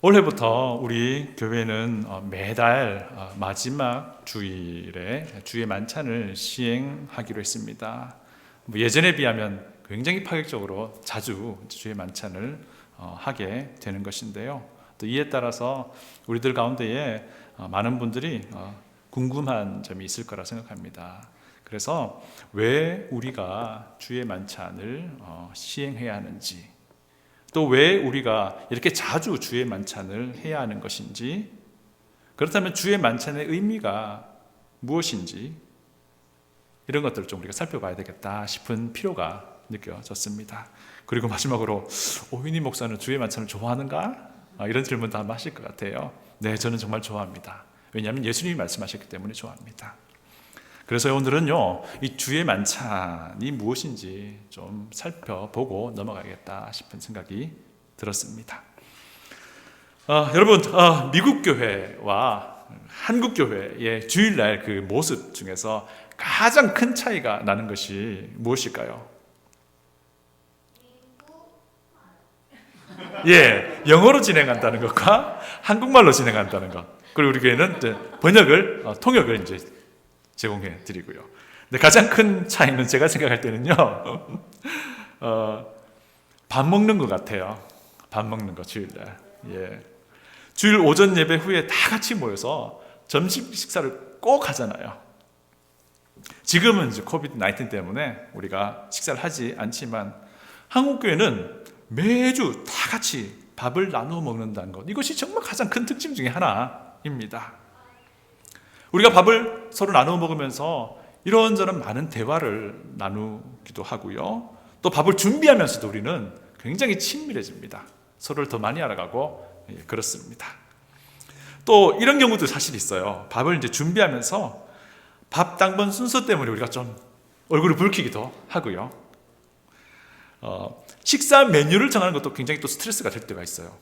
올해부터 우리 교회는 매달 마지막 주일에 주의 만찬을 시행하기로 했습니다. 예전에 비하면 굉장히 파격적으로 자주 주의 만찬을 하게 되는 것인데요. 또 이에 따라서 우리들 가운데에 많은 분들이 궁금한 점이 있을 거라 생각합니다. 그래서 왜 우리가 주의 만찬을 시행해야 하는지, 또 왜 우리가 이렇게 자주 주의 만찬을 해야 하는 것인지, 그렇다면 주의 만찬의 의미가 무엇인지, 이런 것들을 좀 우리가 살펴봐야 되겠다 싶은 필요가 느껴졌습니다. 그리고 마지막으로 오윤희 목사는 주의 만찬을 좋아하는가? 이런 질문도 한번 하실 것 같아요. 네, 저는 정말 좋아합니다. 왜냐하면 예수님이 말씀하셨기 때문에 좋아합니다. 그래서 오늘은요, 이 주의 만찬이 무엇인지 좀 살펴보고 넘어가야겠다 싶은 생각이 들었습니다. 여러분, 미국 교회와 한국 교회의 주일날 그 모습 중에서 가장 큰 차이가 나는 것이 무엇일까요? 예, 영어로 진행한다는 것과 한국말로 진행한다는 것. 그리고 우리 교회는 이제 번역을, 통역을 이제 제공해 드리고요. 근데 가장 큰 차이는 제가 생각할 때는요, 밥 먹는 것 같아요. 밥 먹는 거, 주일날. 예. 주일 오전 예배 후에 다 같이 모여서 점심 식사를 꼭 하잖아요. 지금은 이제 코비드-19 때문에 우리가 식사를 하지 않지만, 한국교회는 매주 다 같이 밥을 나누어 먹는다는 것, 이것이 정말 가장 큰 특징 중에 하나입니다. 우리가 밥을 서로 나누어 먹으면서 이런저런 많은 대화를 나누기도 하고요. 또 밥을 준비하면서도 우리는 굉장히 친밀해집니다. 서로를 더 많이 알아가고, 그렇습니다. 또 이런 경우도 사실 있어요. 밥을 이제 준비하면서 밥 당번 순서 때문에 우리가 좀 얼굴을 붉히기도 하고요. 식사 메뉴를 정하는 것도 굉장히 또 스트레스가 될 때가 있어요.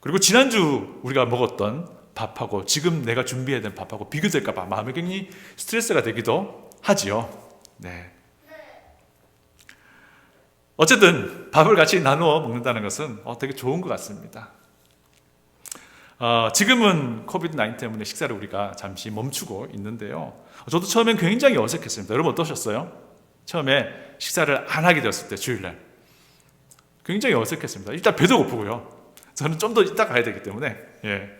그리고 지난주 우리가 먹었던 밥하고 지금 내가 준비해야 될 밥하고 비교될까 봐 마음이 굉장히 스트레스가 되기도 하지요. 네. 어쨌든 밥을 같이 나누어 먹는다는 것은 되게 좋은 것 같습니다. 지금은 코비드-19 때문에 식사를 우리가 잠시 멈추고 있는데요. 저도 처음엔 굉장히 어색했습니다. 여러분 어떠셨어요? 처음에 식사를 안 하게 되었을 때 주일날 굉장히 어색했습니다. 일단 배도 고프고요. 저는 좀 더 이따 가야 되기 때문에, 예.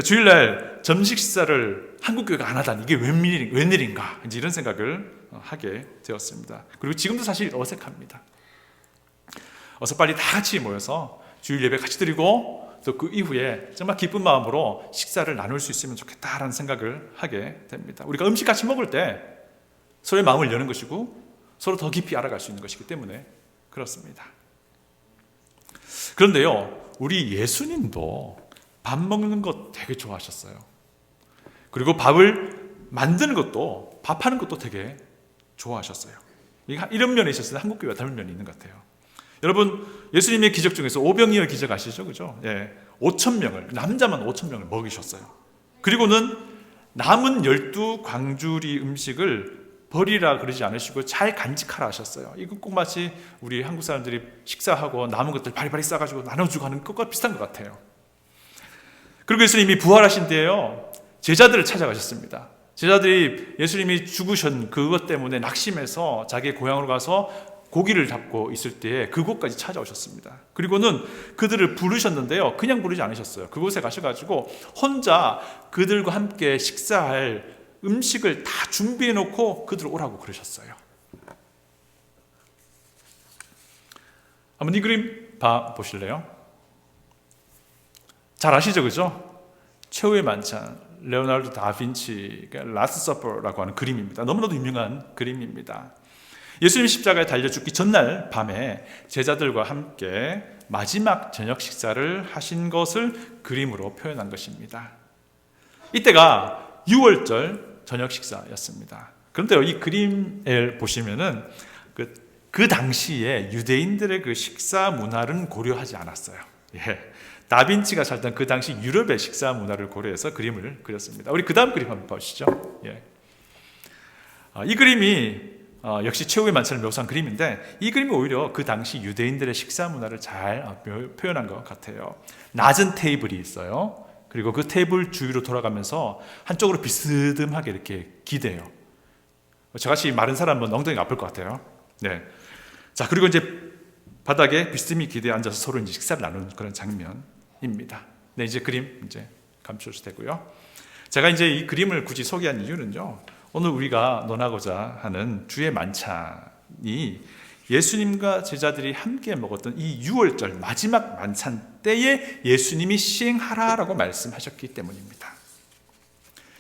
주일날 점심 식사를 한국교회가 안 하다니 이게 웬일인가, 이제 이런 생각을 하게 되었습니다. 그리고 지금도 사실 어색합니다. 어서 빨리 다 같이 모여서 주일 예배 같이 드리고 또 그 이후에 정말 기쁜 마음으로 식사를 나눌 수 있으면 좋겠다라는 생각을 하게 됩니다. 우리가 음식 같이 먹을 때 서로의 마음을 여는 것이고 서로 더 깊이 알아갈 수 있는 것이기 때문에 그렇습니다. 그런데요, 우리 예수님도 밥 먹는 것 되게 좋아하셨어요. 그리고 밥을 만드는 것도, 밥하는 것도 되게 좋아하셨어요. 이런 면에 있어서 한국교회와 다른 면이 있는 것 같아요. 여러분, 예수님의 기적 중에서 오병이어 기적 아시죠? 그죠? 예. 5,000명을, 남자만 5,000명을 먹이셨어요. 그리고는 남은 12광주리 음식을 버리라 그러지 않으시고 잘 간직하라 하셨어요. 이거 꼭 마치 우리 한국 사람들이 식사하고 남은 것들 바리바리 싸가지고 나눠주고 하는 것과 비슷한 것 같아요. 그리고 예수님이 부활하신 때에요, 제자들을 찾아가셨습니다. 제자들이 예수님이 죽으신 그것 때문에 낙심해서 자기의 고향으로 가서 고기를 잡고 있을 때에 그곳까지 찾아오셨습니다. 그리고는 그들을 부르셨는데요, 그냥 부르지 않으셨어요. 그곳에 가셔가지고 혼자 그들과 함께 식사할 음식을 다 준비해 놓고 그들 오라고 그러셨어요. 한번 이 그림 보실래요? 잘 아시죠, 그죠? 최후의 만찬, 레오나르도 다빈치 라스트 서퍼라고 하는 그림입니다. 너무나도 유명한 그림입니다. 예수님 십자가에 달려 죽기 전날 밤에 제자들과 함께 마지막 저녁 식사를 하신 것을 그림으로 표현한 것입니다. 이때가 6월절 저녁 식사였습니다. 그런데요, 이 그림을 보시면은 그 당시에 유대인들의 그 식사 문화는 고려하지 않았어요. 예. 다빈치가 살던 그 당시 유럽의 식사 문화를 고려해서 그림을 그렸습니다. 우리 그 다음 그림 한번 보시죠. 예. 이 그림이 역시 최후의 만찬을 묘사한 그림인데, 이 그림이 오히려 그 당시 유대인들의 식사 문화를 잘 표현한 것 같아요. 낮은 테이블이 있어요. 그리고 그 테이블 주위로 돌아가면서 한쪽으로 비스듬하게 이렇게 기대요. 저같이 마른 사람은 엉덩이가 아플 것 같아요. 네. 자, 그리고 이제 바닥에 비스듬히 기대에 앉아서 서로 이제 식사를 나누는 그런 장면입니다. 네, 이제 그림 이제 감춰도 되고요. 제가 이제 이 그림을 굳이 소개한 이유는요, 오늘 우리가 논하고자 하는 주의 만찬이 예수님과 제자들이 함께 먹었던 이 유월절 마지막 만찬 때에 예수님이 시행하라라고 말씀하셨기 때문입니다.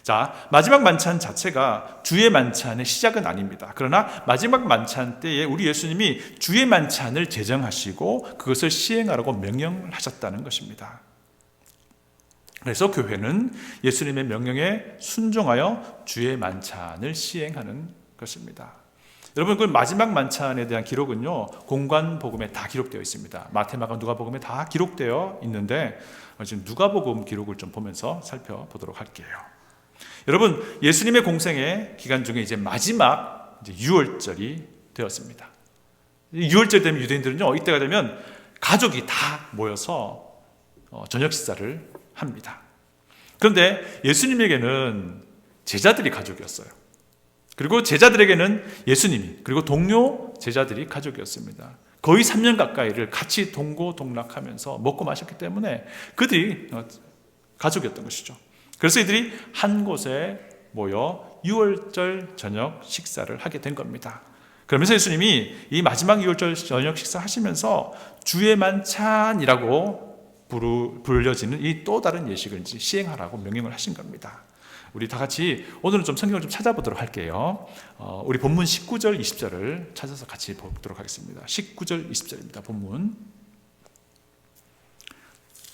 자, 마지막 만찬 자체가 주의 만찬의 시작은 아닙니다. 그러나 마지막 만찬 때에 우리 예수님이 주의 만찬을 제정하시고 그것을 시행하라고 명령을 하셨다는 것입니다. 그래서 교회는 예수님의 명령에 순종하여 주의 만찬을 시행하는 것입니다. 여러분, 그 마지막 만찬에 대한 기록은요, 공관복음에 다 기록되어 있습니다. 마태, 마가, 누가복음에 다 기록되어 있는데 지금 누가복음 기록을 좀 보면서 살펴보도록 할게요. 여러분, 예수님의 공생의 기간 중에 이제 마지막 유월절이 되었습니다. 유월절 되면 유대인들은요, 이때가 되면 가족이 다 모여서 저녁 식사를 합니다. 그런데 예수님에게는 제자들이 가족이었어요. 그리고 제자들에게는 예수님이, 그리고 동료 제자들이 가족이었습니다. 거의 3년 가까이를 같이 동고동락하면서 먹고 마셨기 때문에 그들이 가족이었던 것이죠. 그래서 이들이 한 곳에 모여 유월절 저녁 식사를 하게 된 겁니다. 그러면서 예수님이 이 마지막 유월절 저녁 식사 하시면서 주의 만찬이라고 불려지는 이 또 다른 예식을 이제 시행하라고 명령을 하신 겁니다. 우리 다 같이 오늘은 좀 성경을 좀 찾아보도록 할게요. 우리 본문 19절 20절을 찾아서 같이 보도록 하겠습니다. 19절 20절입니다. 본문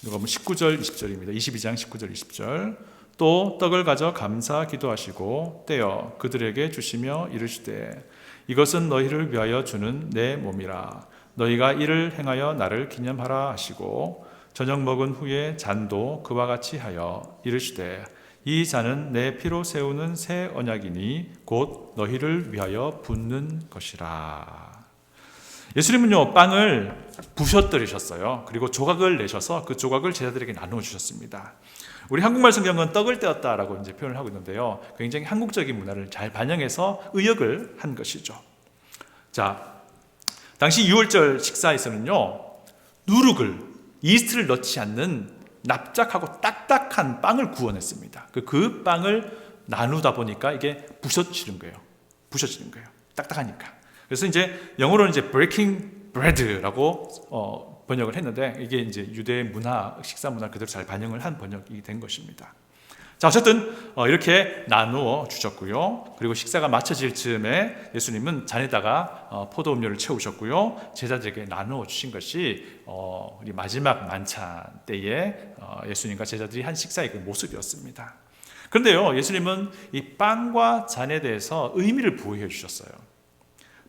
누가복음 19절 20절입니다. 22장 19절 20절. 또 떡을 가져 감사 기도하시고 떼어 그들에게 주시며 이르시되 이것은 너희를 위하여 주는 내 몸이라. 너희가 이를 행하여 나를 기념하라 하시고 저녁 먹은 후에 잔도 그와 같이 하여 이르시되 이 잔은 내 피로 세우는 새 언약이니 곧 너희를 위하여 붓는 것이라. 예수님은요, 빵을 부셔뜨리셨어요. 그리고 조각을 내셔서 그 조각을 제자들에게 나누어 주셨습니다. 우리 한국말 성경은 떡을 떼었다라고 이제 표현을 하고 있는데요, 굉장히 한국적인 문화를 잘 반영해서 의역을 한 것이죠. 자, 당시 유월절 식사에서는요, 누룩을, 이스트를 넣지 않는 납작하고 딱딱한 빵을 구워냈습니다. 그 빵을 나누다 보니까 이게 부서지는 거예요. 딱딱하니까. 그래서 이제 영어로는 이제 breaking bread라고 번역을 했는데, 이게 이제 유대 문화, 식사 문화 그대로 잘 반영을 한 번역이 된 것입니다. 자, 어쨌든 이렇게 나누어 주셨고요. 그리고 식사가 마쳐질 즈음에 예수님은 잔에다가 포도 음료를 채우셨고요. 제자들에게 나누어 주신 것이 우리 마지막 만찬 때에 예수님과 제자들이 한 식사의 그 모습이었습니다. 그런데요, 예수님은 이 빵과 잔에 대해서 의미를 부여해 주셨어요.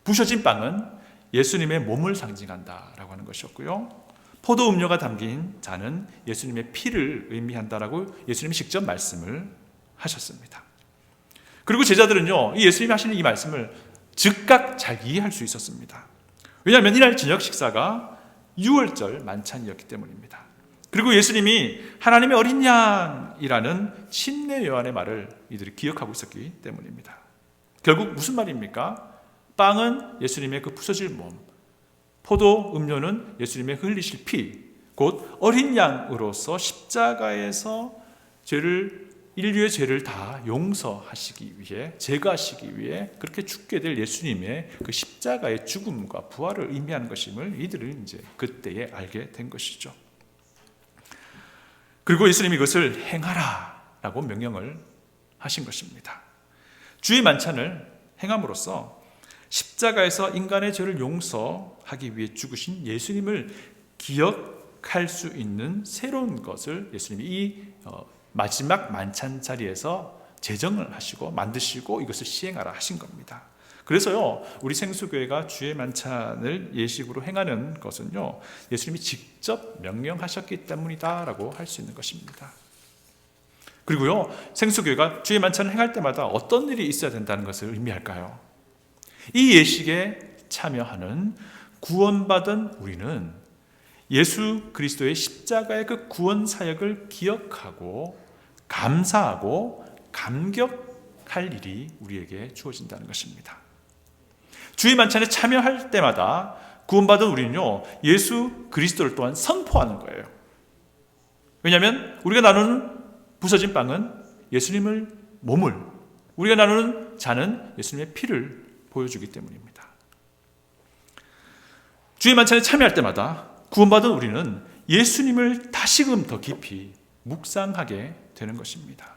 부셔진 빵은 예수님의 몸을 상징한다라고 하는 것이었고요. 포도 음료가 담긴 잔은 예수님의 피를 의미한다라고 예수님이 직접 말씀을 하셨습니다. 그리고 제자들은요, 이 예수님이 하시는 이 말씀을 즉각 잘 이해할 수 있었습니다. 왜냐하면 이날 저녁 식사가 유월절 만찬이었기 때문입니다. 그리고 예수님이 하나님의 어린 양이라는 침례 요한의 말을 이들이 기억하고 있었기 때문입니다. 결국 무슨 말입니까? 빵은 예수님의 그 부서질 몸, 포도 음료는 예수님의 흘리실 피, 곧 어린 양으로서 십자가에서 인류의 죄를 다 용서하시기 위해, 제거하시기 위해 그렇게 죽게 될 예수님의 그 십자가의 죽음과 부활을 의미하는 것임을 이들은 이제 그때에 알게 된 것이죠. 그리고 예수님이 이것을 행하라라고 명령을 하신 것입니다. 주의 만찬을 행함으로써 십자가에서 인간의 죄를 용서하기 위해 죽으신 예수님을 기억할 수 있는 새로운 것을 예수님이 이 마지막 만찬 자리에서 제정을 하시고 만드시고 이것을 시행하라 하신 겁니다. 그래서요, 우리 생수교회가 주의 만찬을 예식으로 행하는 것은요, 예수님이 직접 명령하셨기 때문이다라고 할 수 있는 것입니다. 그리고요, 생수교회가 주의 만찬을 행할 때마다 어떤 일이 있어야 된다는 것을 의미할까요? 이 예식에 참여하는 구원받은 우리는 예수 그리스도의 십자가의 그 구원 사역을 기억하고 감사하고 감격할 일이 우리에게 주어진다는 것입니다. 주의 만찬에 참여할 때마다 구원받은 우리는요, 예수 그리스도를 또한 선포하는 거예요. 왜냐하면 우리가 나누는 부서진 빵은 예수님을 몸을, 우리가 나누는 잔은 예수님의 피를 보여주기 때문입니다. 주의 만찬에 참여할 때마다 구원받은 우리는 예수님을 다시금 더 깊이 묵상하게 되는 것입니다.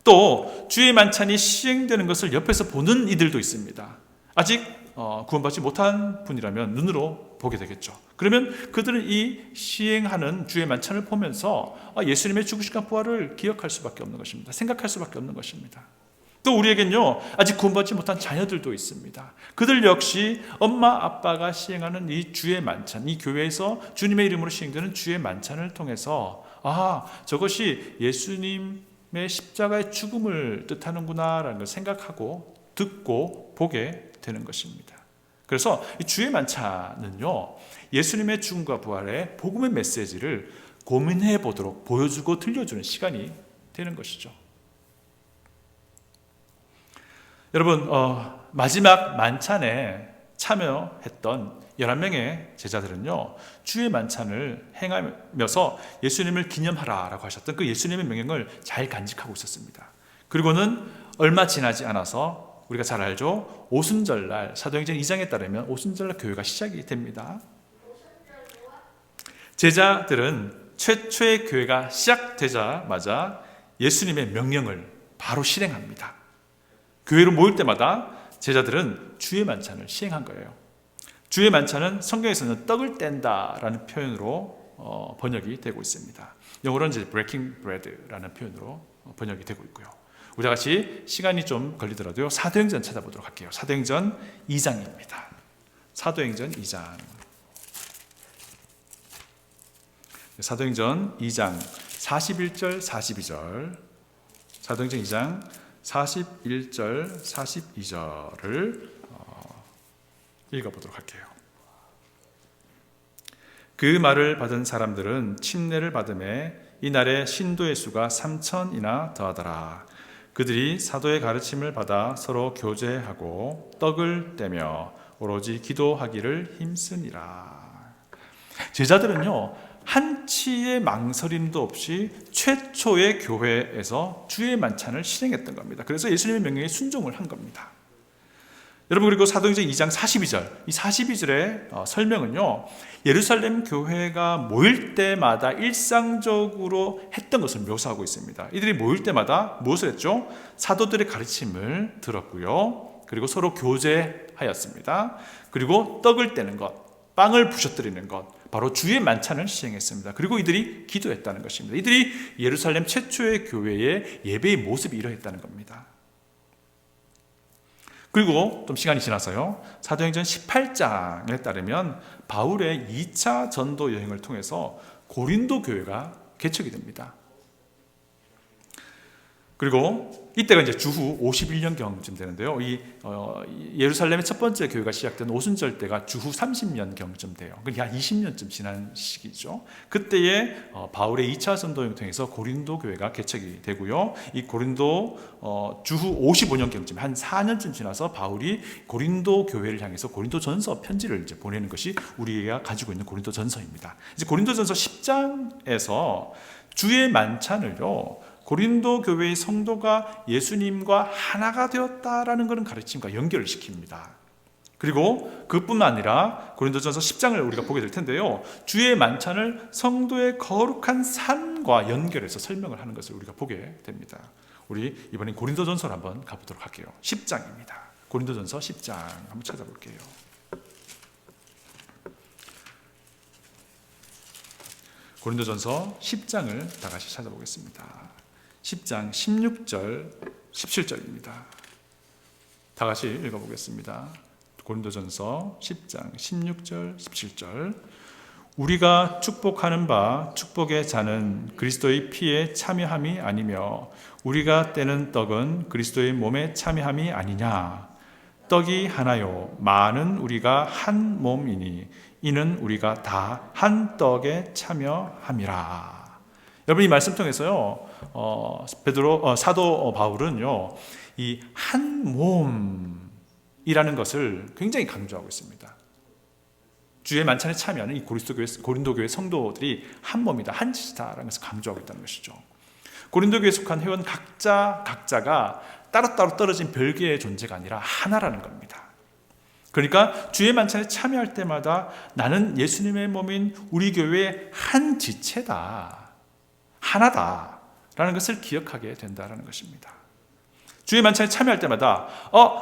또 주의 만찬이 시행되는 것을 옆에서 보는 이들도 있습니다. 아직 구원받지 못한 분이라면 눈으로 보게 되겠죠. 그러면 그들은 이 시행하는 주의 만찬을 보면서 예수님의 죽으심과 부활을 기억할 수밖에 없는 것입니다. 생각할 수밖에 없는 것입니다. 또 우리에겐요, 아직 구원받지 못한 자녀들도 있습니다. 그들 역시 엄마 아빠가 시행하는 이 주의 만찬, 이 교회에서 주님의 이름으로 시행되는 주의 만찬을 통해서 저것이 예수님의 십자가의 죽음을 뜻하는구나 라는 걸 생각하고 듣고 보게 되는 것입니다. 그래서 이 주의 만찬은요, 예수님의 죽음과 부활의 복음의 메시지를 고민해 보도록 보여주고 들려주는 시간이 되는 것이죠. 여러분, 마지막 만찬에 참여했던 11명의 제자들은요, 주의 만찬을 행하면서 예수님을 기념하라라고 하셨던 그 예수님의 명령을 잘 간직하고 있었습니다. 그리고는 얼마 지나지 않아서 우리가 잘 알죠, 오순절날, 사도행전 2장에 따르면 오순절날 교회가 시작이 됩니다. 제자들은 최초의 교회가 시작되자마자 예수님의 명령을 바로 실행합니다. 교회로 모일 때마다 제자들은 주의 만찬을 시행한 거예요. 주의 만찬은 성경에서는 떡을 뗀다라는 표현으로 번역이 되고 있습니다. 영어로는 이제 breaking bread라는 표현으로 번역이 되고 있고요. 우리 같이 시간이 좀 걸리더라도요, 사도행전 찾아보도록 할게요. 사도행전 2장입니다. 사도행전 2장. 사도행전 2장 41절 42절. 사도행전 2장 41절 42절을 읽어보도록 할게요. 그 말을 받은 사람들은 침례를 받음에 이날에 신도의 수가 3,000이나 더하더라. 그들이 사도의 가르침을 받아 서로 교제하고 떡을 떼며 오로지 기도하기를 힘쓰니라. 제자들은요, 한치의 망설임도 없이 최초의 교회에서 주의 만찬을 실행했던 겁니다. 그래서 예수님의 명령에 순종을 한 겁니다. 여러분, 그리고 사도행전 2장 42절, 이 42절의 설명은요, 예루살렘 교회가 모일 때마다 일상적으로 했던 것을 묘사하고 있습니다. 이들이 모일 때마다 무엇을 했죠? 사도들의 가르침을 들었고요, 그리고 서로 교제하였습니다. 그리고 떡을 떼는 것, 빵을 부셔뜨리는 것, 바로 주의 만찬을 시행했습니다. 그리고 이들이 기도했다는 것입니다. 이들이 예루살렘 최초의 교회의 예배의 모습이 이러했다는 겁니다. 그리고 좀 시간이 지나서요, 사도행전 18장에 따르면 바울의 2차 전도 여행을 통해서 고린도 교회가 개척이 됩니다. 그리고 이때가 이제 주후 51년경쯤 되는데요. 예루살렘의 첫 번째 교회가 시작된 오순절 때가 주후 30년경쯤 돼요. 그러니까 한 20년쯤 지난 시기죠. 그때에 바울의 2차 전도여행을 통해서 고린도 교회가 개척이 되고요. 이 고린도 주후 55년경쯤, 한 4년쯤 지나서 바울이 고린도 교회를 향해서 고린도전서 편지를 이제 보내는 것이 우리가 가지고 있는 고린도전서입니다. 이제 고린도전서 10장에서 주의 만찬을요, 고린도 교회의 성도가 예수님과 하나가 되었다라는 그런 가르침과 연결을 시킵니다. 그리고 그뿐만 아니라 고린도전서 10장을 우리가 보게 될 텐데요, 주의 만찬을 성도의 거룩한 삶과 연결해서 설명을 하는 것을 우리가 보게 됩니다. 우리 이번엔 고린도전서를 한번 가보도록 할게요. 10장입니다. 고린도전서 10장 한번 찾아볼게요. 고린도전서 10장을 다 같이 찾아보겠습니다. 10장 16절 17절입니다. 다 같이 읽어보겠습니다. 고린도전서 10장 16절 17절. 우리가 축복하는 바 축복의 잔은 그리스도의 피에 참여함이 아니며 우리가 떼는 떡은 그리스도의 몸에 참여함이 아니냐. 떡이 하나요 많은 우리가 한 몸이니 이는 우리가 다 한 떡에 참여함이라. 여러분 이 말씀 통해서요 사도 바울은요 이 한 몸이라는 것을 굉장히 강조하고 있습니다. 주의 만찬에 참여하는 이 고린도 교회 성도들이 한 몸이다, 한 짓이다라는 것을 강조하고 있다는 것이죠. 고린도 교회에 속한 회원 각자가 따로따로 떨어진 별개의 존재가 아니라 하나라는 겁니다. 그러니까 주의 만찬에 참여할 때마다 나는 예수님의 몸인 우리 교회의 한 지체다, 하나다라는 것을 기억하게 된다는 것입니다. 주의 만찬에 참여할 때마다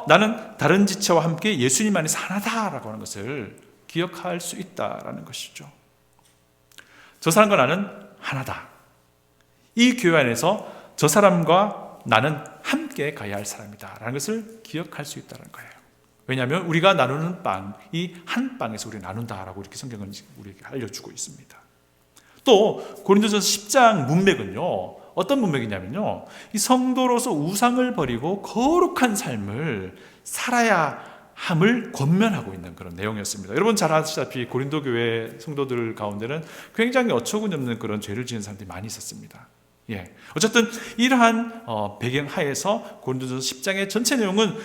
나는 다른 지체와 함께 예수님 안에서 하나다라고 하는 것을 기억할 수 있다라는 것이죠. 저 사람과 나는 하나다. 이 교회 안에서 저 사람과 나는 함께 가야 할 사람이다라는 것을 기억할 수 있다는 거예요. 왜냐하면 우리가 나누는 빵, 이 한 빵에서 우리가 나눈다라고 이렇게 성경은 우리에게 알려주고 있습니다. 또 고린도전서 10장 문맥은요, 어떤 문맥이냐면요, 이 성도로서 우상을 버리고 거룩한 삶을 살아야 함을 권면하고 있는 그런 내용이었습니다. 여러분 잘 아시다시피 고린도 교회 성도들 가운데는 굉장히 어처구니없는 그런 죄를 지은 사람들이 많이 있었습니다. 어쨌든 이러한 배경 하에서 고린도전서 10장의 전체 내용은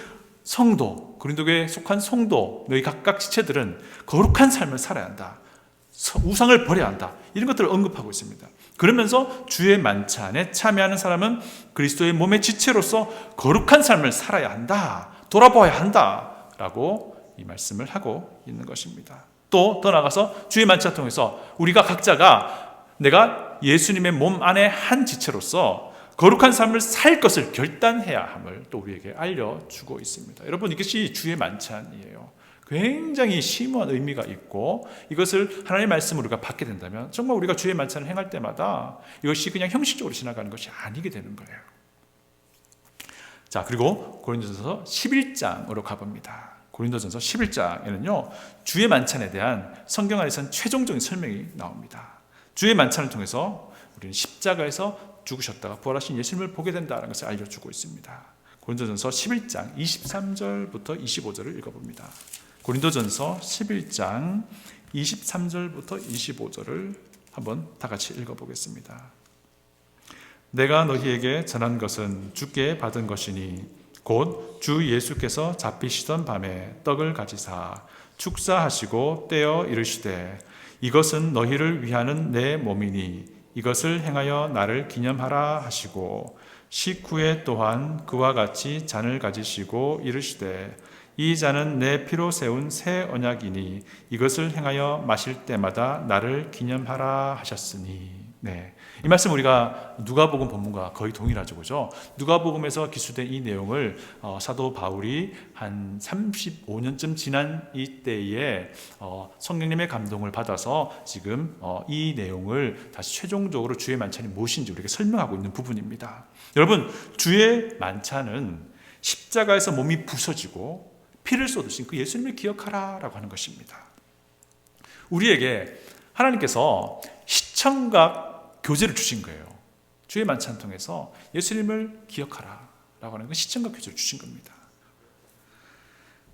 성도, 고린도 교회에 속한 성도, 너희 각각 지체들은 거룩한 삶을 살아야 한다, 우상을 버려야 한다, 이런 것들을 언급하고 있습니다. 그러면서 주의 만찬에 참여하는 사람은 그리스도의 몸의 지체로서 거룩한 삶을 살아야 한다, 돌아보아야 한다 라고 이 말씀을 하고 있는 것입니다. 또 더 나아가서 주의 만찬을 통해서 우리가 각자가 내가 예수님의 몸 안에 한 지체로서 거룩한 삶을 살 것을 결단해야 함을 또 우리에게 알려주고 있습니다. 여러분 이것이 주의 만찬이에요. 굉장히 심오한 의미가 있고 이것을 하나님의 말씀으로 우리가 받게 된다면 정말 우리가 주의 만찬을 행할 때마다 이것이 그냥 형식적으로 지나가는 것이 아니게 되는 거예요. 자, 그리고 고린도전서 11장으로 가봅니다. 고린도전서 11장에는요 주의 만찬에 대한 성경 안에서는 최종적인 설명이 나옵니다. 주의 만찬을 통해서 우리는 십자가에서 죽으셨다가 부활하신 예수님을 보게 된다는 것을 알려주고 있습니다. 고린도전서 11장 23절부터 25절을 읽어봅니다. 고린도전서 11장 23절부터 25절을 한번 다 같이 읽어보겠습니다. 내가 너희에게 전한 것은 주께 받은 것이니 곧 주 예수께서 잡히시던 밤에 떡을 가지사 축사하시고 떼어 이르시되 이것은 너희를 위하는 내 몸이니 이것을 행하여 나를 기념하라 하시고 식후에 또한 그와 같이 잔을 가지시고 이르시되 이 잔은 내 피로 세운 새 언약이니 이것을 행하여 마실 때마다 나를 기념하라 하셨으니. 이 말씀 우리가 누가복음 본문과 거의 동일하죠, 그죠? 누가복음에서 기술된 이 내용을 사도 바울이 한 35년쯤 지난 이때에 성령님의 감동을 받아서 지금 이 내용을 다시 최종적으로 주의 만찬이 무엇인지 우리에게 설명하고 있는 부분입니다. 여러분, 주의 만찬은 십자가에서 몸이 부서지고 피를 쏟으신 그 예수님을 기억하라라고 하는 것입니다. 우리에게 하나님께서 시청각 교제를 주신 거예요. 주의 만찬 통해서 예수님을 기억하라 라고 하는 건 시청각 교제를 주신 겁니다.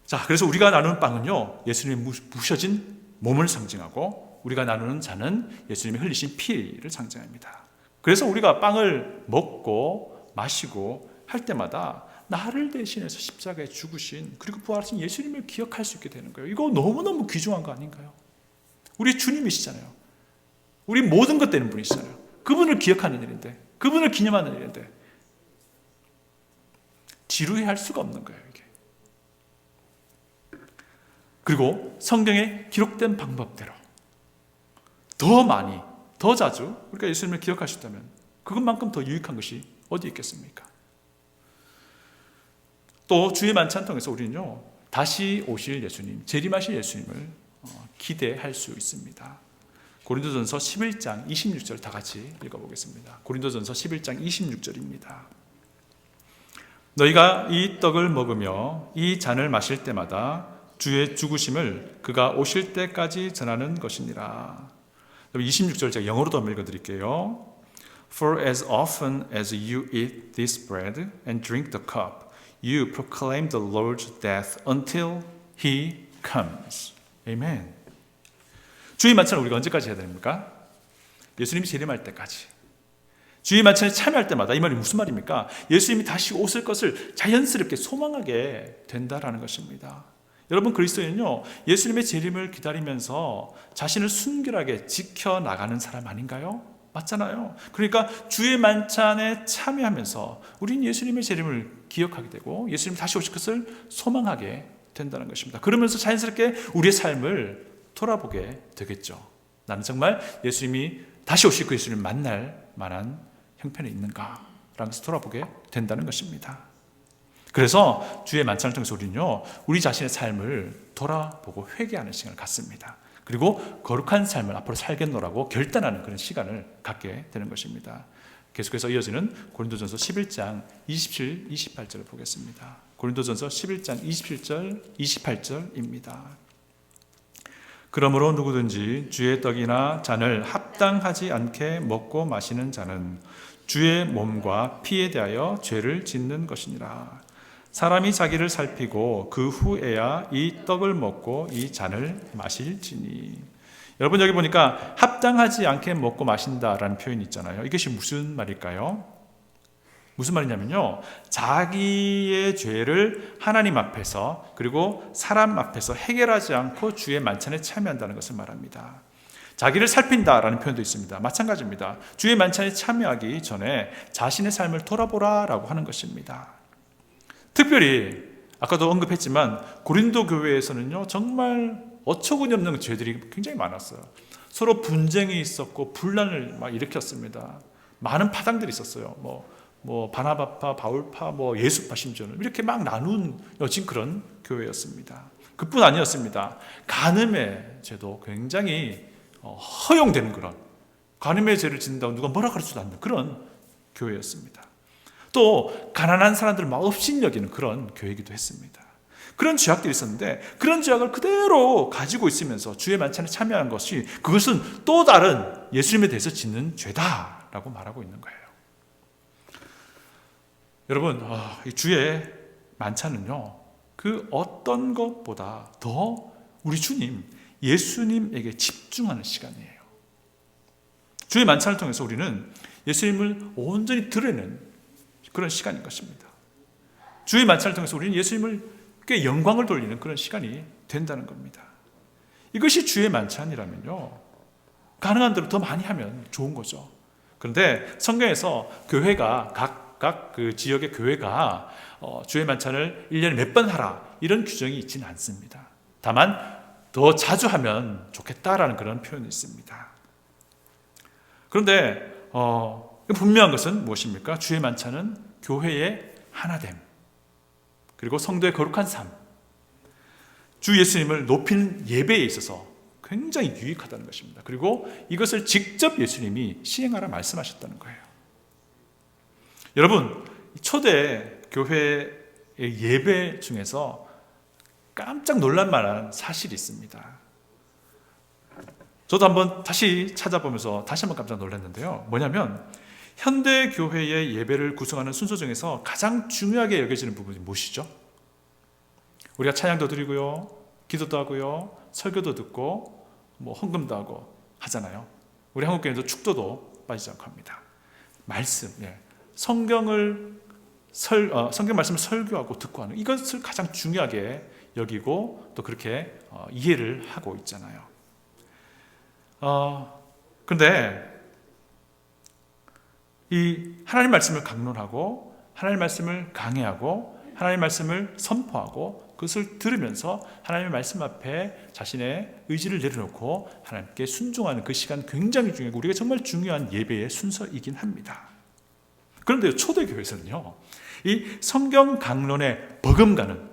자, 그래서 우리가 나누는 빵은요 예수님의 부셔진 몸을 상징하고 우리가 나누는 잔은 예수님이 흘리신 피를 상징합니다. 그래서 우리가 빵을 먹고 마시고 할 때마다 나를 대신해서 십자가에 죽으신 그리고 부활하신 예수님을 기억할 수 있게 되는 거예요. 이거 너무너무 귀중한 거 아닌가요? 우리 주님이시잖아요. 우리 모든 것 되는 분이시잖아요. 그분을 기억하는 일인데, 그분을 기념하는 일인데 지루해 할 수가 없는 거예요, 이게. 그리고 성경에 기록된 방법대로 더 많이, 더 자주 우리가 예수님을 기억할 수 있다면 그것만큼 더 유익한 것이 어디 있겠습니까? 또 주의 만찬 통해서 우리는요 다시 오실 예수님, 재림하실 예수님을 기대할 수 있습니다. 고린도전서 11장 26절 다 같이 읽어보겠습니다. 고린도전서 11장 26절입니다. 너희가 이 떡을 먹으며 이 잔을 마실 때마다 주의 죽으심을 그가 오실 때까지 전하는 것이니라. 26절 제가 영어로도 한번 읽어드릴게요. For as often as you eat this bread and drink the cup, You proclaim the Lord's death until He comes. 아멘. 주의 만찬을 우리가 언제까지 해야 됩니까? 예수님이 재림할 때까지. 주의 만찬에 참여할 때마다 이 말이 무슨 말입니까? 예수님이 다시 오실 것을 자연스럽게 소망하게 된다라는 것입니다. 여러분, 그리스도인은요, 예수님의 재림을 기다리면서 자신을 순결하게 지켜나가는 사람 아닌가요? 맞잖아요. 그러니까 주의 만찬에 참여하면서 우리는 예수님의 재림을 기억하게 되고 예수님 다시 오실 것을 소망하게 된다는 것입니다. 그러면서 자연스럽게 우리의 삶을 돌아보게 되겠죠. 나는 정말 예수님이 다시 오실 그 예수님을 만날 만한 형편에 있는가? 라면서 돌아보게 된다는 것입니다. 그래서 주의 만찬을 통해서 우리는요, 우리 자신의 삶을 돌아보고 회개하는 시간을 갖습니다. 그리고 거룩한 삶을 앞으로 살겠노라고 결단하는 그런 시간을 갖게 되는 것입니다. 계속해서 이어지는 고린도전서 11장 27, 28절을 보겠습니다. 고린도전서 11장 27절, 28절입니다. 그러므로 누구든지 주의 떡이나 잔을 합당하지 않게 먹고 마시는 자는 주의 몸과 피에 대하여 죄를 짓는 것이니라. 사람이 자기를 살피고 그 후에야 이 떡을 먹고 이 잔을 마실지니. 여러분, 여기 보니까 합당하지 않게 먹고 마신다라는 표현이 있잖아요. 이것이 무슨 말일까요? 무슨 말이냐면요, 자기의 죄를 하나님 앞에서 그리고 사람 앞에서 해결하지 않고 주의 만찬에 참여한다는 것을 말합니다. 자기를 살핀다라는 표현도 있습니다. 마찬가지입니다. 주의 만찬에 참여하기 전에 자신의 삶을 돌아보라라고 하는 것입니다. 특별히 아까도 언급했지만 고린도 교회에서는요, 정말 어처구니 없는 죄들이 굉장히 많았어요. 서로 분쟁이 있었고 분란을 막 일으켰습니다. 많은 파당들이 있었어요. 뭐 바나바파, 바울파, 예수파, 심지어는 이렇게 막 나누어진 그런 교회였습니다. 그뿐 아니었습니다. 간음의 죄도 굉장히 허용되는 그런, 간음의 죄를 짓는다고 누가 뭐라 그럴 수도 않는 그런 교회였습니다. 또 가난한 사람들을 막 업신여기는 그런 교회이기도 했습니다. 그런 죄악들이 있었는데 그런 죄악을 그대로 가지고 있으면서 주의 만찬에 참여한 것이, 그것은 또 다른 예수님에 대해서 짓는 죄다라고 말하고 있는 거예요. 여러분, 이 주의 만찬은요, 그 어떤 것보다 더 우리 주님, 예수님에게 집중하는 시간이에요. 주의 만찬을 통해서 우리는 예수님을 온전히 드러내는 그런 시간인 것입니다. 주의 만찬을 통해서 우리는 예수님께 영광을 돌리는 그런 시간이 된다는 겁니다. 이것이 주의 만찬이라면요, 가능한 대로 더 많이 하면 좋은 거죠. 그런데 성경에서 교회가 각 그 지역의 교회가 주의 만찬을 1년에 몇 번 하라 이런 규정이 있지는 않습니다. 다만 더 자주 하면 좋겠다라는 그런 표현이 있습니다. 그런데 분명한 것은 무엇입니까? 주의 만찬은 교회의 하나됨, 그리고 성도의 거룩한 삶, 주 예수님을 높이는 예배에 있어서 굉장히 유익하다는 것입니다. 그리고 이것을 직접 예수님이 시행하라 말씀하셨다는 거예요. 여러분, 초대 교회의 예배 중에서 깜짝 놀랄 만한 사실이 있습니다. 저도 한번 다시 찾아보면서 다시 한번 깜짝 놀랐는데요. 뭐냐면 현대 교회의 예배를 구성하는 순서 중에서 가장 중요하게 여겨지는 부분이 무엇이죠? 우리가 찬양도 드리고요, 기도도 하고요, 설교도 듣고 헌금도 하고 하잖아요. 우리 한국교회도 축도도 빠지지 않고 합니다. 말씀, 성경 말씀을 설교하고 듣고 하는 이것을 가장 중요하게 여기고 또 그렇게 이해를 하고 있잖아요. 그런데 이 하나님 말씀을 강론하고 하나님 말씀을 강해하고 하나님 말씀을 선포하고 그것을 들으면서 하나님의 말씀 앞에 자신의 의지를 내려놓고 하나님께 순종하는 그 시간 굉장히 중요하고 우리가 정말 중요한 예배의 순서이긴 합니다. 그런데 초대교회에서는요, 이 성경 강론에 버금가는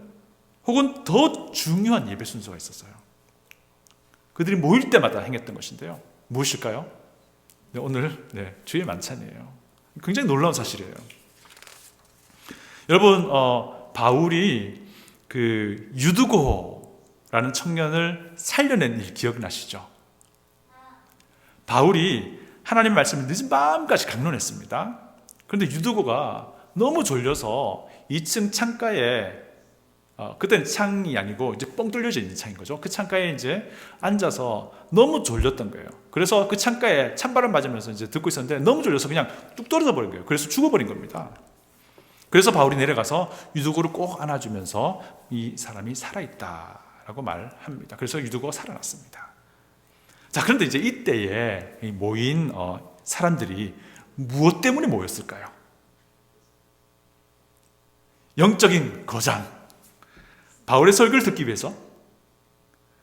혹은 더 중요한 예배 순서가 있었어요. 그들이 모일 때마다 행했던 것인데요. 무엇일까요? 오늘 주의 만찬이에요. 굉장히 놀라운 사실이에요. 여러분, 바울이 그 유두고라는 청년을 살려낸 일 기억나시죠? 바울이 하나님 말씀을 늦은 밤까지 강론했습니다. 그런데 유두고가 너무 졸려서 2층 창가에 그때는 창이 아니고 이제 뻥 뚫려져 있는 창인 거죠. 그 창가에 이제 앉아서 너무 졸렸던 거예요. 그래서 그 창가에 찬바람 맞으면서 이제 듣고 있었는데 너무 졸려서 그냥 뚝 떨어져 버린 거예요. 그래서 죽어버린 겁니다. 그래서 바울이 내려가서 유두고를 꼭 안아주면서 이 사람이 살아있다라고 말합니다. 그래서 유두고가 살아났습니다. 자, 그런데 이제 이때에 모인 사람들이 무엇 때문에 모였을까요? 영적인 거장, 바울의 설교를 듣기 위해서?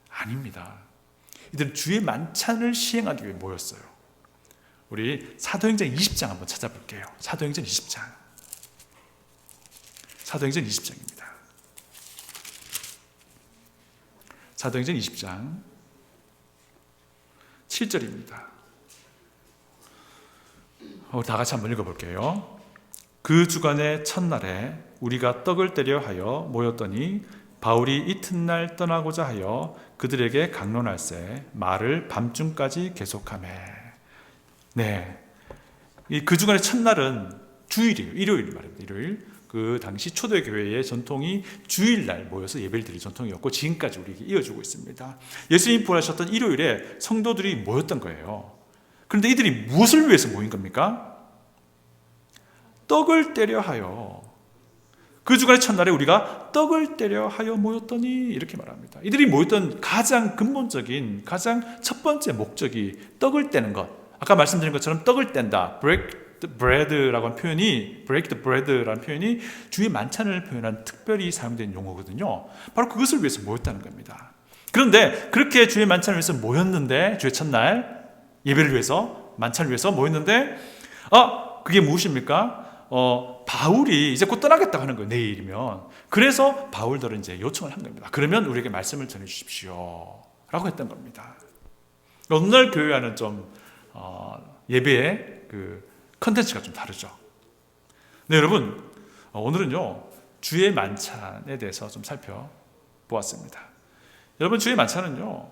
아닙니다. 이들은 주의 만찬을 시행하기 위해 모였어요. 우리 사도행전 20장 한번 찾아볼게요. 사도행전 20장. 사도행전 20장입니다. 사도행전 20장 7절입니다. 우리 다 같이 한번 읽어볼게요. 그 주간의 첫날에 우리가 떡을 떼려 하여 모였더니 바울이 이튿날 떠나고자 하여 그들에게 강론할세 말을 밤중까지 계속하매. 네, 그 주간의 첫날은 주일이에요. 일요일 말입니다. 일요일. 그 당시 초대 교회의 전통이 주일날 모여서 예배를 드릴 전통이었고 지금까지 우리에게 이어지고 있습니다. 예수님 부활하셨던 일요일에 성도들이 모였던 거예요. 그런데 이들이 무엇을 위해서 모인 겁니까? 떡을 떼려 하여. 그 주간의 첫날에 우리가 떡을 떼려 하여 모였더니 이렇게 말합니다. 이들이 모였던 가장 근본적인, 가장 첫 번째 목적이 떡을 떼는 것. 아까 말씀드린 것처럼 떡을 뗀다, break the bread라고 하는 표현이, break the bread라는 표현이 주의 만찬을 표현한 특별히 사용된 용어거든요. 바로 그것을 위해서 모였다는 겁니다. 그런데 그렇게 주의 만찬을 위해서 모였는데, 주의 첫날 예배를 위해서, 만찬을 위해서 모였는데, 그게 무엇입니까? 바울이 이제 곧 떠나겠다고 하는 거예요. 내일이면. 그래서 바울들은 이제 요청을 한 겁니다. 그러면 우리에게 말씀을 전해 주십시오 라고 했던 겁니다. 오늘 교회와는 좀 예배의 그 컨텐츠가 좀 다르죠. 네, 여러분, 오늘은요 주의 만찬에 대해서 좀 살펴보았습니다. 여러분, 주의 만찬은요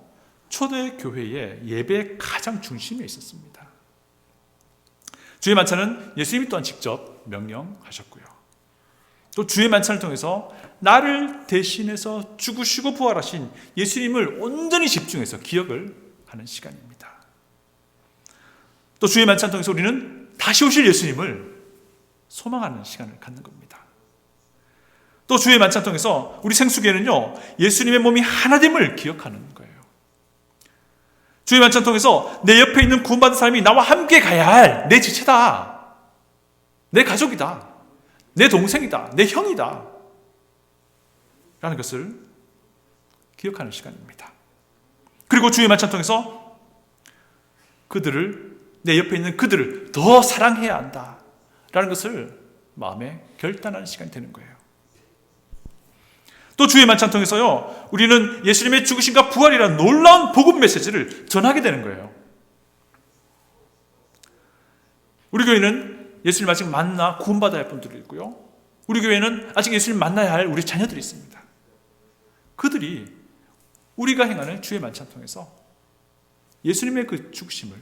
초대 교회의 예배의 가장 중심에 있었습니다. 주의 만찬은 예수님이 또한 직접 명령하셨고요. 또 주의 만찬을 통해서 나를 대신해서 죽으시고 부활하신 예수님을 온전히 집중해서 기억을 하는 시간입니다. 또 주의 만찬을 통해서 우리는 다시 오실 예수님을 소망하는 시간을 갖는 겁니다. 또 주의 만찬을 통해서 우리 생수교회는요 예수님의 몸이 하나됨을 기억하는 거예요. 주의 만찬을 통해서 내 옆에 있는 구원받은 사람이 나와 함께 가야 할 내 지체다, 내 가족이다, 내 동생이다, 내 형이다 라는 것을 기억하는 시간입니다. 그리고 주의 만찬을 통해서 그들을, 내 옆에 있는 그들을 더 사랑해야 한다 라는 것을 마음에 결단하는 시간이 되는 거예요. 또 주의 만찬을 통해서요 우리는 예수님의 죽으심과 부활이라는 놀라운 복음 메시지를 전하게 되는 거예요. 우리 교회는 예수님 아직 만나 구원받아야 할 분들이 있고요, 우리 교회는 아직 예수님 만나야 할 우리 자녀들이 있습니다. 그들이 우리가 행하는 주의 만찬을 통해서 예수님의 그 죽으심을,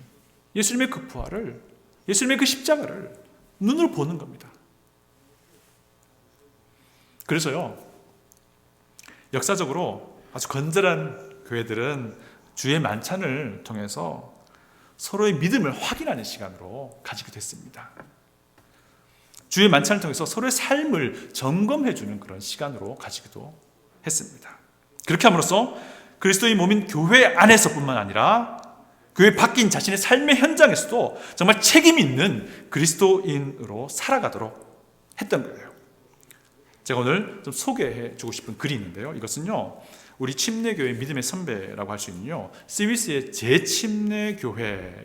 예수님의 그 부활을, 예수님의 그 십자가를 눈으로 보는 겁니다. 그래서요 역사적으로 아주 건전한 교회들은 주의 만찬을 통해서 서로의 믿음을 확인하는 시간으로 가지게 됐습니다. 주의 만찬을 통해서 서로의 삶을 점검해주는 그런 시간으로 가지기도 했습니다. 그렇게 함으로써 그리스도의 몸인 교회 안에서뿐만 아니라 교회 밖인 자신의 삶의 현장에서도 정말 책임 있는 그리스도인으로 살아가도록 했던 거예요. 제가 오늘 좀 소개해 주고 싶은 글이 있는데요, 이것은요 우리 침례교회 믿음의 선배라고 할 수 있는 스위스의 재침례교회의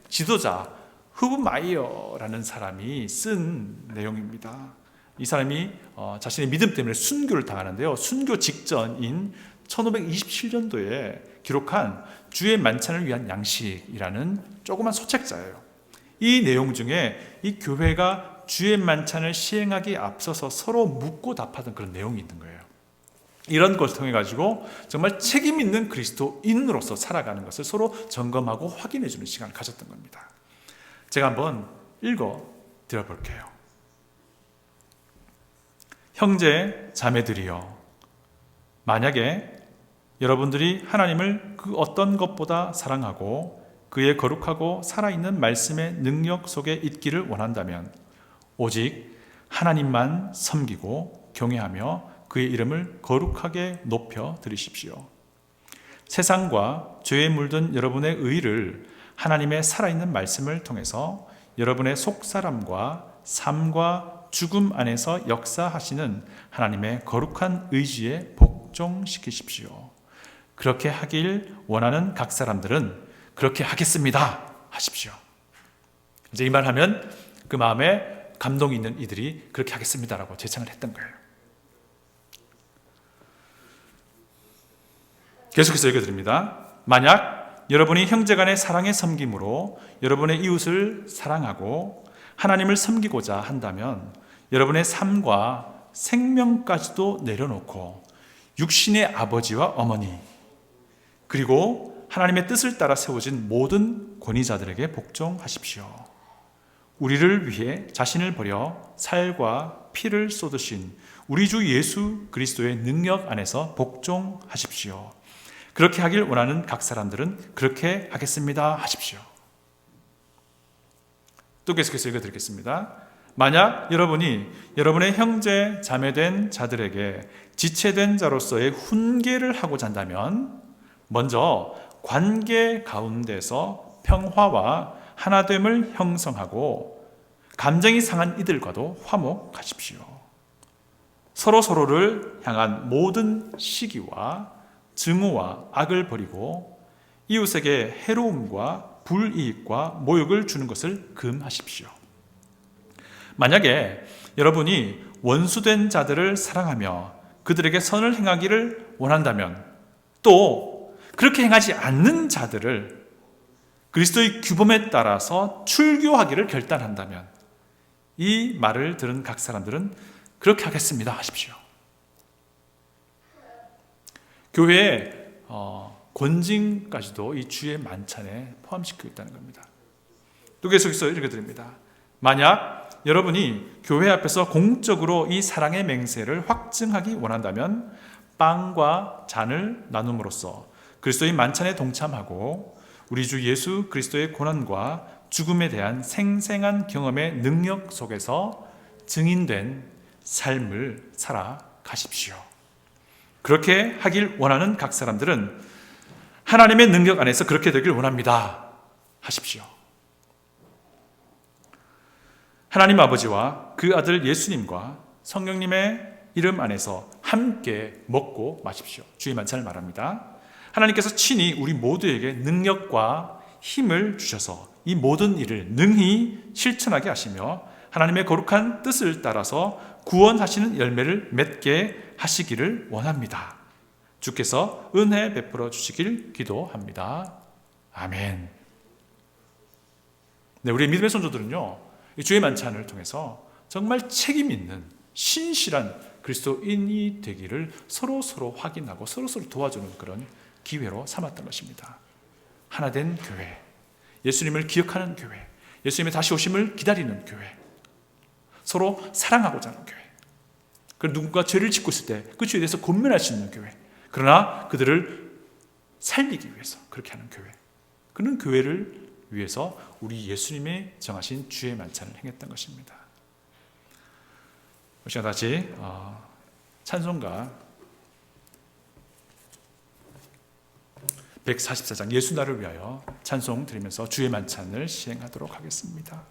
지도자 후브마이어라는 사람이 쓴 내용입니다. 이 사람이 자신의 믿음 때문에 순교를 당하는데요, 순교 직전인 1527년도에 기록한 주의 만찬을 위한 양식이라는 조그만 소책자예요. 이 내용 중에 이 교회가 주의 만찬을 시행하기에 앞서서 서로 묻고 답하던 그런 내용이 있는 거예요. 이런 것을 통해 가지고 정말 책임 있는 그리스도인으로서 살아가는 것을 서로 점검하고 확인해 주는 시간을 가졌던 겁니다. 제가 한번 읽어 드려 볼게요. 형제 자매들이여, 만약에 여러분들이 하나님을 그 어떤 것보다 사랑하고 그의 거룩하고 살아있는 말씀의 능력 속에 있기를 원한다면 오직 하나님만 섬기고 경외하며 그의 이름을 거룩하게 높여 드리십시오. 세상과 죄에 물든 여러분의 의를 하나님의 살아있는 말씀을 통해서 여러분의 속사람과 삶과 죽음 안에서 역사하시는 하나님의 거룩한 의지에 복종시키십시오. 그렇게 하길 원하는 각 사람들은 그렇게 하겠습니다 하십시오. 이제 이 말하면 그 마음에 감동이 있는 이들이 그렇게 하겠습니다라고 제창을 했던 거예요. 계속해서 읽어드립니다. 만약 여러분이 형제간의 사랑의 섬김으로 여러분의 이웃을 사랑하고 하나님을 섬기고자 한다면 여러분의 삶과 생명까지도 내려놓고 육신의 아버지와 어머니 그리고 하나님의 뜻을 따라 세워진 모든 권위자들에게 복종하십시오. 우리를 위해 자신을 버려 살과 피를 쏟으신 우리 주 예수 그리스도의 능력 안에서 복종하십시오. 그렇게 하길 원하는 각 사람들은 그렇게 하겠습니다 하십시오. 또 계속해서 읽어드리겠습니다. 만약 여러분이 여러분의 형제 자매된 자들에게 지체된 자로서의 훈계를 하고자 한다면 먼저 관계 가운데서 평화와 하나됨을 형성하고 감정이 상한 이들과도 화목하십시오. 서로를 향한 모든 시기와 증오와 악을 버리고 이웃에게 해로움과 불이익과 모욕을 주는 것을 금하십시오. 만약에 여러분이 원수된 자들을 사랑하며 그들에게 선을 행하기를 원한다면 또 그렇게 행하지 않는 자들을 그리스도의 규범에 따라서 출교하기를 결단한다면 이 말을 들은 각 사람들은 그렇게 하겠습니다 하십시오. 교회의 권징까지도 이 주의 만찬에 포함시키고 있다는 겁니다. 또 계속해서 읽어드립니다. 만약 여러분이 교회 앞에서 공적으로 이 사랑의 맹세를 확증하기 원한다면 빵과 잔을 나눔으로써 그리스도의 만찬에 동참하고 우리 주 예수 그리스도의 고난과 죽음에 대한 생생한 경험의 능력 속에서 증인된 삶을 살아가십시오. 그렇게 하길 원하는 각 사람들은 하나님의 능력 안에서 그렇게 되길 원합니다 하십시오. 하나님 아버지와 그 아들 예수님과 성령님의 이름 안에서 함께 먹고 마십시오. 주의 만찬을 말합니다. 하나님께서 친히 우리 모두에게 능력과 힘을 주셔서 이 모든 일을 능히 실천하게 하시며 하나님의 거룩한 뜻을 따라서 구원하시는 열매를 맺게 하시기를 원합니다. 주께서 은혜 베풀어 주시길 기도합니다. 아멘. 네, 우리 믿음의 성도들은요, 이 주의 만찬을 통해서 정말 책임 있는 신실한 그리스도인이 되기를 서로 확인하고 서로 도와주는 그런 기회로 삼았던 것입니다. 하나된 교회, 예수님을 기억하는 교회, 예수님의 다시 오심을 기다리는 교회, 서로 사랑하고자 하는 교회, 그리고 누군가 죄를 짓고 있을 때 그 죄에 대해서 권면할 수 있는 교회, 그러나 그들을 살리기 위해서 그렇게 하는 교회, 그런 교회를 위해서 우리 예수님의 정하신 주의 만찬을 행했던 것입니다. 이 시간 다시 찬송가 144장 예수 나를 위하여 찬송 드리면서 주의 만찬을 시행하도록 하겠습니다.